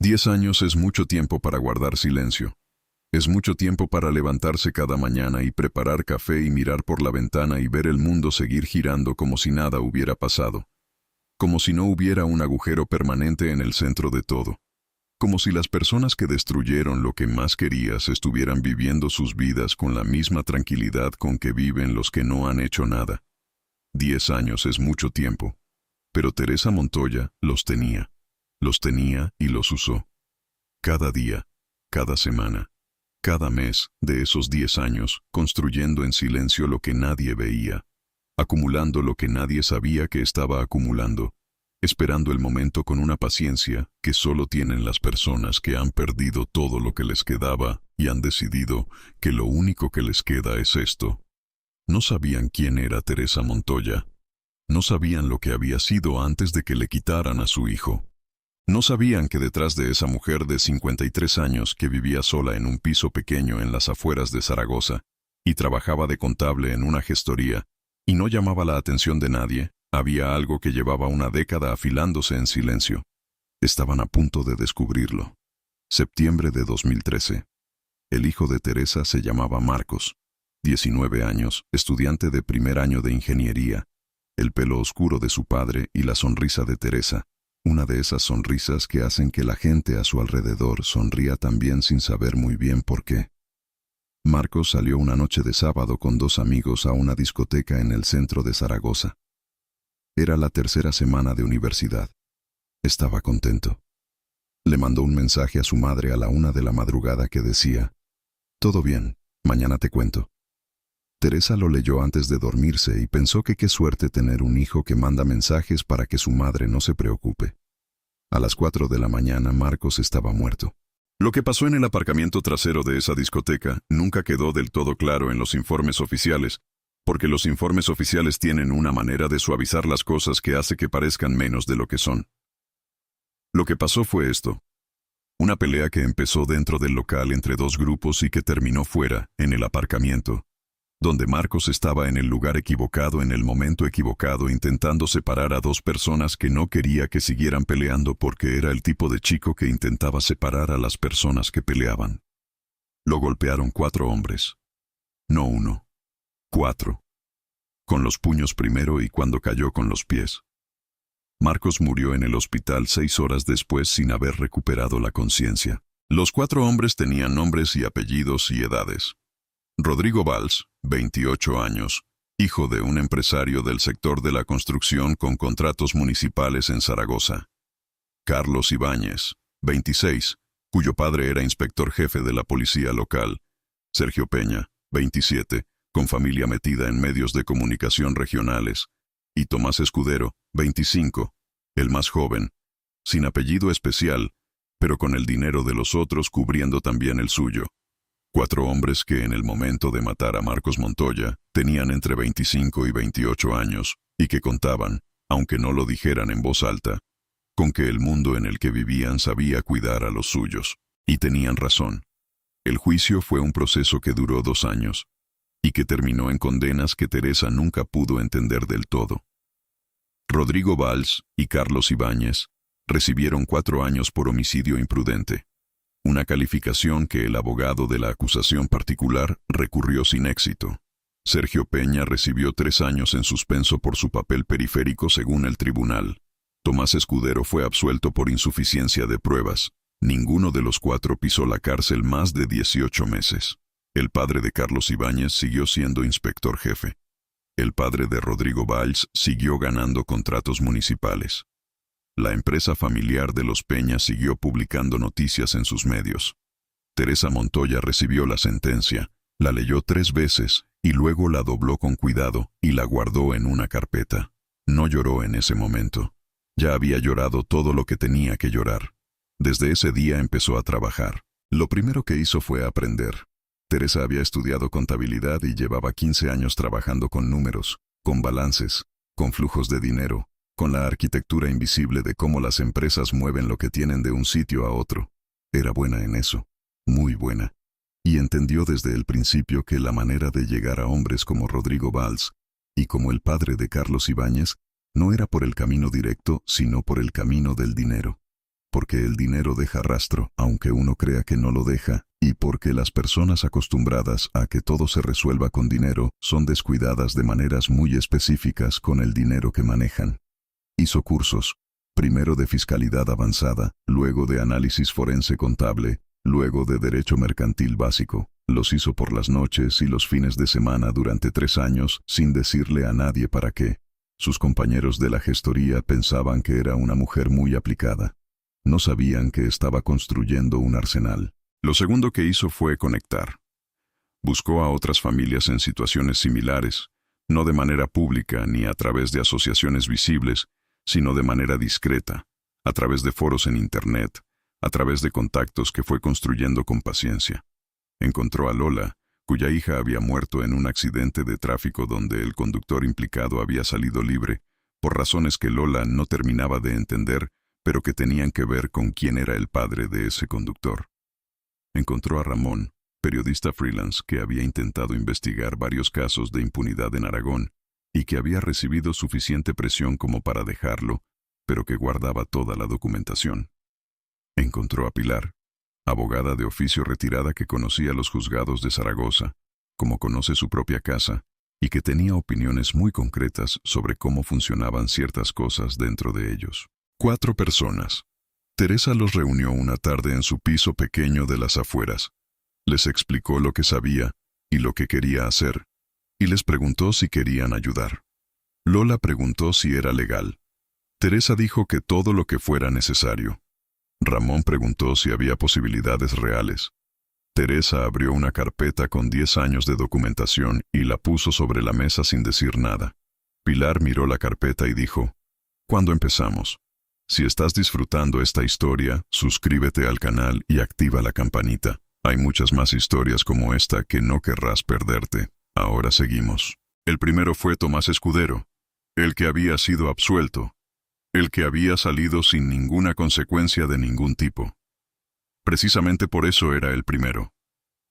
10 años es mucho tiempo para guardar silencio. Es mucho tiempo para levantarse cada mañana y preparar café y mirar por la ventana y ver el mundo seguir girando como si nada hubiera pasado. Como si no hubiera un agujero permanente en el centro de todo. Como si las personas que destruyeron lo que más querías estuvieran viviendo sus vidas con la misma tranquilidad con que viven los que no han hecho nada. 10 años es mucho tiempo. Pero Teresa Montoya los tenía. Los tenía y los usó. Cada día, cada semana, cada mes de esos 10 años, construyendo en silencio lo que nadie veía, acumulando lo que nadie sabía que estaba acumulando, esperando el momento con una paciencia que solo tienen las personas que han perdido todo lo que les quedaba y han decidido que lo único que les queda es esto. No sabían quién era Teresa Montoya. No sabían lo que había sido antes de que le quitaran a su hijo. No sabían que detrás de esa mujer de 53 años que vivía sola en un piso pequeño en las afueras de Zaragoza y trabajaba de contable en una gestoría y no llamaba la atención de nadie, había algo que llevaba una década afilándose en silencio. Estaban a punto de descubrirlo. Septiembre de 2013. El hijo de Teresa se llamaba Marcos, 19 años, estudiante de primer año de ingeniería, el pelo oscuro de su padre y la sonrisa de Teresa. Una de esas sonrisas que hacen que la gente a su alrededor sonría también sin saber muy bien por qué. Marcos salió una noche de sábado con 2 amigos a una discoteca en el centro de Zaragoza. Era la tercera semana de universidad. Estaba contento. Le mandó un mensaje a su madre a la 1 de la madrugada que decía: «Todo bien, mañana te cuento». Teresa lo leyó antes de dormirse y pensó que qué suerte tener un hijo que manda mensajes para que su madre no se preocupe. A las 4 de la mañana Marcos estaba muerto. Lo que pasó en el aparcamiento trasero de esa discoteca nunca quedó del todo claro en los informes oficiales, porque los informes oficiales tienen una manera de suavizar las cosas que hace que parezcan menos de lo que son. Lo que pasó fue esto. Una pelea que empezó dentro del local entre 2 grupos y que terminó fuera, en el aparcamiento, donde Marcos estaba en el lugar equivocado en el momento equivocado intentando separar a 2 personas que no quería que siguieran peleando porque era el tipo de chico que intentaba separar a las personas que peleaban. Lo golpearon 4 hombres. No 1. 4. Con los puños primero y cuando cayó con los pies. Marcos murió en el hospital 6 horas después sin haber recuperado la conciencia. Los 4 hombres tenían nombres y apellidos y edades. Rodrigo Valls, 28 años, hijo de un empresario del sector de la construcción con contratos municipales en Zaragoza. Carlos Ibáñez, 26, cuyo padre era inspector jefe de la policía local. Sergio Peña, 27, con familia metida en medios de comunicación regionales. Y Tomás Escudero, 25, el más joven, sin apellido especial, pero con el dinero de los otros cubriendo también el suyo. 4 hombres que en el momento de matar a Marcos Montoya tenían entre 25 y 28 años y que contaban, aunque no lo dijeran en voz alta, con que el mundo en el que vivían sabía cuidar a los suyos. Y tenían razón. El juicio fue un proceso que duró 2 años y que terminó en condenas que Teresa nunca pudo entender del todo. Rodrigo Valls y Carlos Ibáñez recibieron 4 años por homicidio imprudente. Una calificación que el abogado de la acusación particular recurrió sin éxito. Sergio Peña recibió 3 años en suspenso por su papel periférico según el tribunal. Tomás Escudero fue absuelto por insuficiencia de pruebas. Ninguno de los 4 pisó la cárcel más de 18 meses. El padre de Carlos Ibáñez siguió siendo inspector jefe. El padre de Rodrigo Valls siguió ganando contratos municipales. La empresa familiar de los Peña siguió publicando noticias en sus medios. Teresa Montoya recibió la sentencia, la leyó 3 veces y luego la dobló con cuidado y la guardó en una carpeta. No lloró en ese momento. Ya había llorado todo lo que tenía que llorar. Desde ese día empezó a trabajar. Lo primero que hizo fue aprender. Teresa había estudiado contabilidad y llevaba 15 años trabajando con números, con balances, con flujos de dinero, con la arquitectura invisible de cómo las empresas mueven lo que tienen de un sitio a otro. Era buena en eso, muy buena. Y entendió desde el principio que la manera de llegar a hombres como Rodrigo Valls y como el padre de Carlos Ibáñez no era por el camino directo, sino por el camino del dinero. porque el dinero deja rastro, aunque uno crea que no lo deja, y porque las personas acostumbradas a que todo se resuelva con dinero son descuidadas de maneras muy específicas con el dinero que manejan. Hizo cursos, primero de fiscalidad avanzada, luego de análisis forense contable, luego de derecho mercantil básico. Los hizo por las noches y los fines de semana durante 3 años sin decirle a nadie para qué. Sus compañeros de la gestoría pensaban que era una mujer muy aplicada. No sabían que estaba construyendo un arsenal. Lo segundo que hizo fue conectar. Buscó a otras familias en situaciones similares, no de manera pública ni a través de asociaciones visibles, sino de manera discreta, a través de foros en Internet, a través de contactos que fue construyendo con paciencia. Encontró a Lola, cuya hija había muerto en un accidente de tráfico donde el conductor implicado había salido libre, por razones que Lola no terminaba de entender, pero que tenían que ver con quién era el padre de ese conductor. Encontró a Ramón, periodista freelance que había intentado investigar varios casos de impunidad en Aragón, y que había recibido suficiente presión como para dejarlo, pero que guardaba toda la documentación. Encontró a Pilar, abogada de oficio retirada que conocía los juzgados de Zaragoza, como conoce su propia casa, y que tenía opiniones muy concretas sobre cómo funcionaban ciertas cosas dentro de ellos. 4 personas. Teresa los reunió una tarde en su piso pequeño de las afueras. Les explicó lo que sabía y lo que quería hacer, y les preguntó si querían ayudar. Lola preguntó si era legal. Teresa dijo que todo lo que fuera necesario. Ramón preguntó si había posibilidades reales. Teresa abrió una carpeta con 10 años de documentación y la puso sobre la mesa sin decir nada. Pilar miró la carpeta y dijo: ¿Cuándo empezamos? Si estás disfrutando esta historia, suscríbete al canal y activa la campanita. Hay muchas más historias como esta que no querrás perderte. Ahora seguimos. El primero fue Tomás Escudero, el que había sido absuelto, el que había salido sin ninguna consecuencia de ningún tipo. Precisamente por eso era el primero.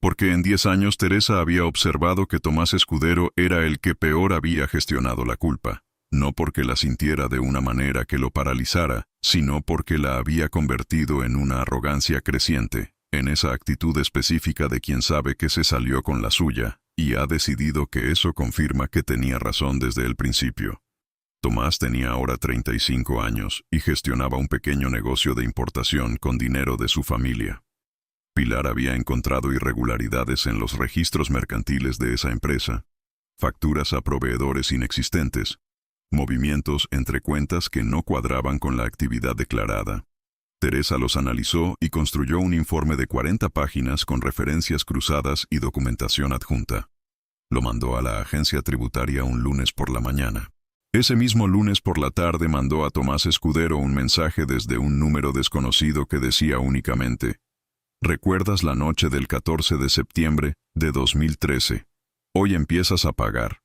Porque en 10 años Teresa había observado que Tomás Escudero era el que peor había gestionado la culpa. No porque la sintiera de una manera que lo paralizara, sino porque la había convertido en una arrogancia creciente, en esa actitud específica de quien sabe que se salió con la suya, y ha decidido que eso confirma que tenía razón desde el principio. Tomás tenía ahora 35 años y gestionaba un pequeño negocio de importación con dinero de su familia. Pilar había encontrado irregularidades en los registros mercantiles de esa empresa, facturas a proveedores inexistentes, movimientos entre cuentas que no cuadraban con la actividad declarada. Teresa los analizó y construyó un informe de 40 páginas con referencias cruzadas y documentación adjunta. Lo mandó a la agencia tributaria un lunes por la mañana. Ese mismo lunes por la tarde mandó a Tomás Escudero un mensaje desde un número desconocido que decía únicamente: ¿recuerdas la noche del 14 de septiembre de 2013? Hoy empiezas a pagar.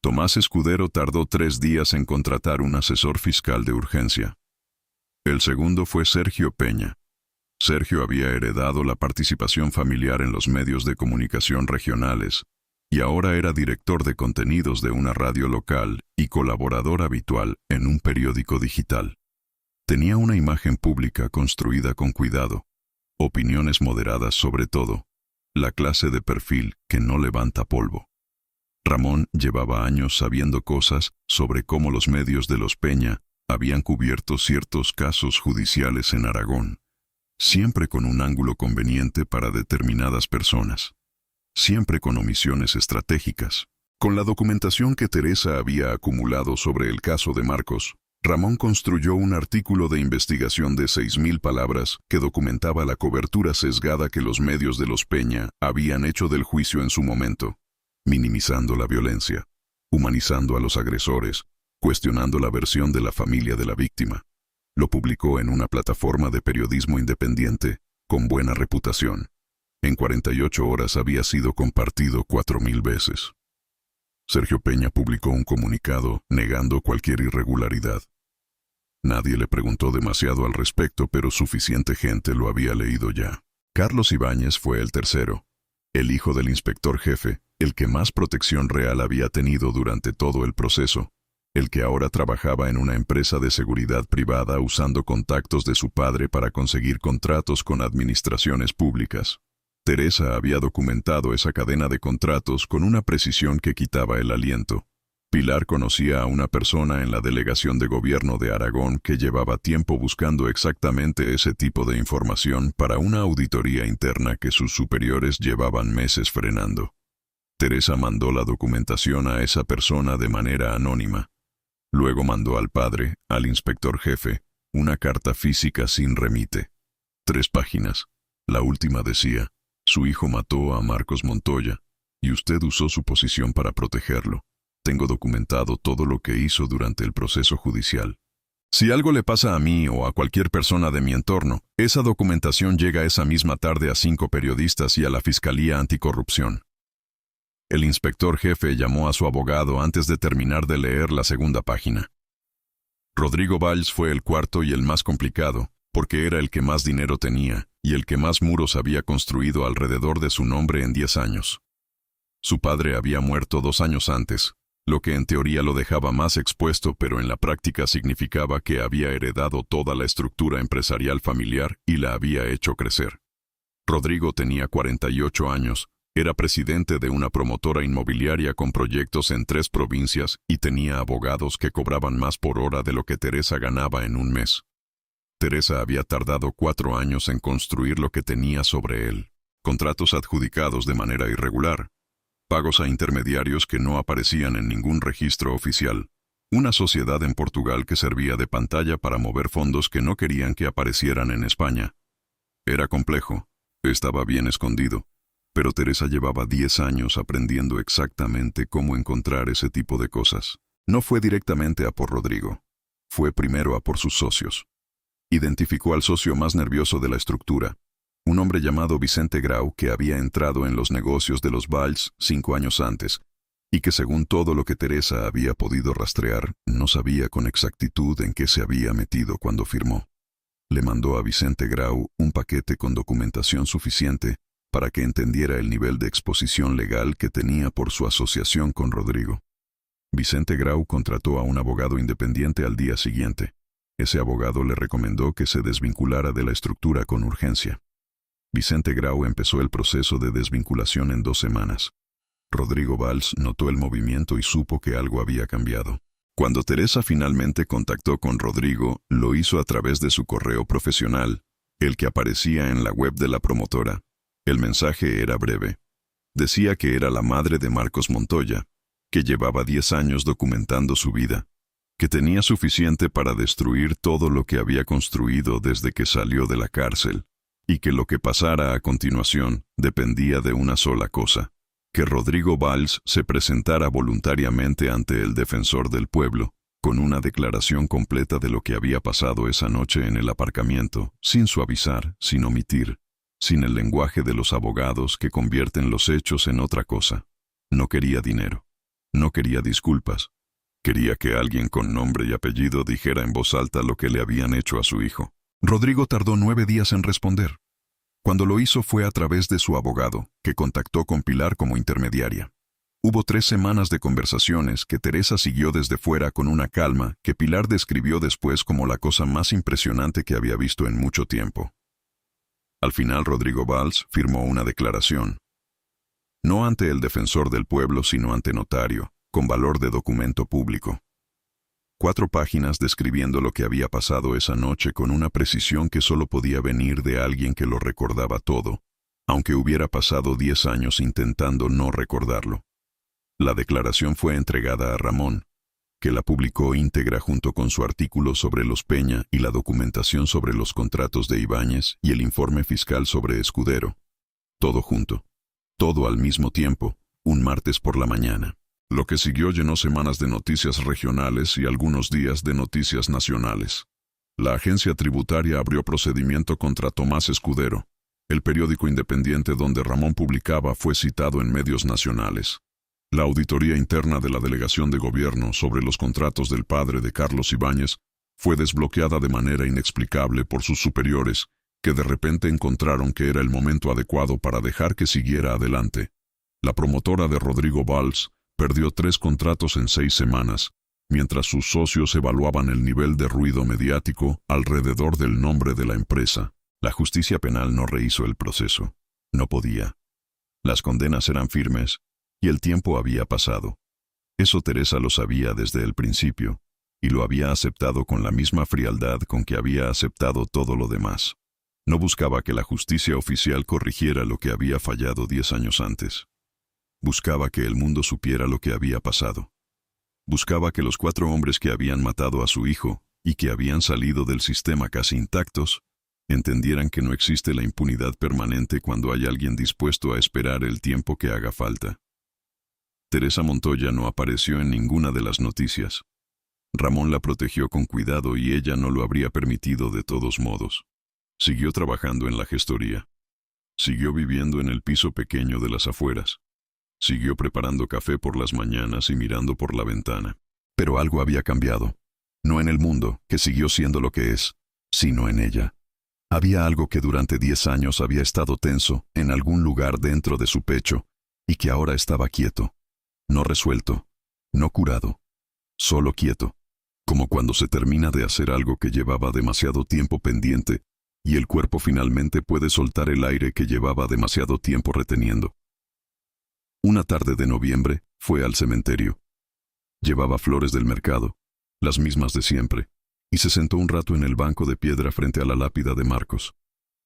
Tomás Escudero tardó 3 días en contratar un asesor fiscal de urgencia. El segundo fue Sergio Peña. Sergio había heredado la participación familiar en los medios de comunicación regionales, y ahora era director de contenidos de una radio local y colaborador habitual en un periódico digital. Tenía una imagen pública construida con cuidado, opiniones moderadas sobre todo, la clase de perfil que no levanta polvo. Ramón llevaba años sabiendo cosas sobre cómo los medios de los Peña habían cubierto ciertos casos judiciales en Aragón, siempre con un ángulo conveniente para determinadas personas, siempre con omisiones estratégicas. Con la documentación que Teresa había acumulado sobre el caso de Marcos, Ramón construyó un artículo de investigación de 6.000 palabras que documentaba la cobertura sesgada que los medios de los Peña habían hecho del juicio en su momento, minimizando la violencia, humanizando a los agresores, cuestionando la versión de la familia de la víctima. Lo publicó en una plataforma de periodismo independiente, con buena reputación. En 48 horas había sido compartido 4.000 veces. Sergio Peña publicó un comunicado negando cualquier irregularidad. Nadie le preguntó demasiado al respecto, pero suficiente gente lo había leído ya. Carlos Ibáñez fue el tercero, el hijo del inspector jefe, el que más protección real había tenido durante todo el proceso, el que ahora trabajaba en una empresa de seguridad privada usando contactos de su padre para conseguir contratos con administraciones públicas. Teresa había documentado esa cadena de contratos con una precisión que quitaba el aliento. Pilar conocía a una persona en la delegación de gobierno de Aragón que llevaba tiempo buscando exactamente ese tipo de información para una auditoría interna que sus superiores llevaban meses frenando. Teresa mandó la documentación a esa persona de manera anónima. Luego mandó al padre, al inspector jefe, una carta física sin remite. 3 páginas. La última decía: su hijo mató a Marcos Montoya, y usted usó su posición para protegerlo. Tengo documentado todo lo que hizo durante el proceso judicial. Si algo le pasa a mí o a cualquier persona de mi entorno, esa documentación llega esa misma tarde a 5 periodistas y a la Fiscalía Anticorrupción. El inspector jefe llamó a su abogado antes de terminar de leer la segunda página. Rodrigo Valls fue el cuarto y el más complicado, porque era el que más dinero tenía y el que más muros había construido alrededor de su nombre en 10 años. Su padre había muerto 2 años antes, lo que en teoría lo dejaba más expuesto, pero en la práctica significaba que había heredado toda la estructura empresarial familiar y la había hecho crecer. Rodrigo tenía 48 años, era presidente de una promotora inmobiliaria con proyectos en 3 provincias y tenía abogados que cobraban más por hora de lo que Teresa ganaba en un mes. Teresa había tardado 4 años en construir lo que tenía sobre él: contratos adjudicados de manera irregular, pagos a intermediarios que no aparecían en ningún registro oficial, una sociedad en Portugal que servía de pantalla para mover fondos que no querían que aparecieran en España. Era complejo, estaba bien escondido, pero Teresa llevaba 10 años aprendiendo exactamente cómo encontrar ese tipo de cosas. No fue directamente a por Rodrigo, fue primero a por sus socios. Identificó al socio más nervioso de la estructura, un hombre llamado Vicente Grau que había entrado en los negocios de los Valls 5 años antes, y que según todo lo que Teresa había podido rastrear, no sabía con exactitud en qué se había metido cuando firmó. Le mandó a Vicente Grau un paquete con documentación suficiente para que entendiera el nivel de exposición legal que tenía por su asociación con Rodrigo. Vicente Grau contrató a un abogado independiente al día siguiente. Ese abogado le recomendó que se desvinculara de la estructura con urgencia. Vicente Grau empezó el proceso de desvinculación en 2 semanas. Rodrigo Valls notó el movimiento y supo que algo había cambiado. Cuando Teresa finalmente contactó con Rodrigo, lo hizo a través de su correo profesional, el que aparecía en la web de la promotora. El mensaje era breve. Decía que era la madre de Marcos Montoya, que llevaba 10 años documentando su vida, que tenía suficiente para destruir todo lo que había construido desde que salió de la cárcel, y que lo que pasara a continuación dependía de una sola cosa: que Rodrigo Valls se presentara voluntariamente ante el defensor del pueblo, con una declaración completa de lo que había pasado esa noche en el aparcamiento, sin suavizar, sin omitir, sin el lenguaje de los abogados que convierten los hechos en otra cosa. No quería dinero, no quería disculpas, quería que alguien con nombre y apellido dijera en voz alta lo que le habían hecho a su hijo. Rodrigo tardó 9 días en responder. Cuando lo hizo fue a través de su abogado, que contactó con Pilar como intermediaria. Hubo 3 semanas de conversaciones que Teresa siguió desde fuera con una calma que Pilar describió después como la cosa más impresionante que había visto en mucho tiempo. Al final Rodrigo Valls firmó una declaración. No ante el defensor del pueblo, sino ante notario, con valor de documento público. 4 páginas describiendo lo que había pasado esa noche con una precisión que solo podía venir de alguien que lo recordaba todo, aunque hubiera pasado 10 años intentando no recordarlo. La declaración fue entregada a Ramón, que la publicó íntegra junto con su artículo sobre los Peña y la documentación sobre los contratos de Ibáñez y el informe fiscal sobre Escudero. Todo junto. Todo al mismo tiempo, un martes por la mañana. Lo que siguió llenó semanas de noticias regionales y algunos días de noticias nacionales. La agencia tributaria abrió procedimiento contra Tomás Escudero. El periódico independiente donde Ramón publicaba fue citado en medios nacionales. La auditoría interna de la delegación de gobierno sobre los contratos del padre de Carlos Ibáñez fue desbloqueada de manera inexplicable por sus superiores, que de repente encontraron que era el momento adecuado para dejar que siguiera adelante. La promotora de Rodrigo Valls perdió 3 contratos en 6 semanas, mientras sus socios evaluaban el nivel de ruido mediático alrededor del nombre de la empresa. La justicia penal no rehízo el proceso. No podía. Las condenas eran firmes y el tiempo había pasado. Eso Teresa lo sabía desde el principio y lo había aceptado con la misma frialdad con que había aceptado todo lo demás. No buscaba que la justicia oficial corrigiera lo que había fallado 10 años antes. Buscaba que el mundo supiera lo que había pasado. Buscaba que los 4 hombres que habían matado a su hijo y que habían salido del sistema casi intactos, entendieran que no existe la impunidad permanente cuando hay alguien dispuesto a esperar el tiempo que haga falta. Teresa Montoya no apareció en ninguna de las noticias. Ramón la protegió con cuidado y ella no lo habría permitido de todos modos. Siguió trabajando en la gestoría. Siguió viviendo en el piso pequeño de las afueras. Siguió preparando café por las mañanas y mirando por la ventana. Pero algo había cambiado. No en el mundo, que siguió siendo lo que es, sino en ella. Había algo que durante 10 años había estado tenso en algún lugar dentro de su pecho y que ahora estaba quieto, no resuelto, no curado, solo quieto, como cuando se termina de hacer algo que llevaba demasiado tiempo pendiente y el cuerpo finalmente puede soltar el aire que llevaba demasiado tiempo reteniendo. Una tarde de noviembre fue al cementerio. Llevaba flores del mercado, las mismas de siempre, y se sentó un rato en el banco de piedra frente a la lápida de Marcos.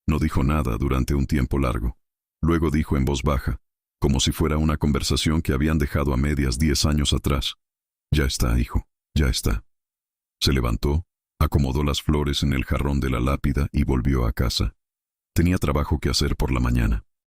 No dijo nada durante un tiempo largo. Luego dijo en voz baja, como si fuera una conversación que habían dejado a medias 10 años atrás: «Ya está, hijo, ya está». Se levantó, acomodó las flores en el jarrón de la lápida y volvió a casa. Tenía trabajo que hacer por la mañana.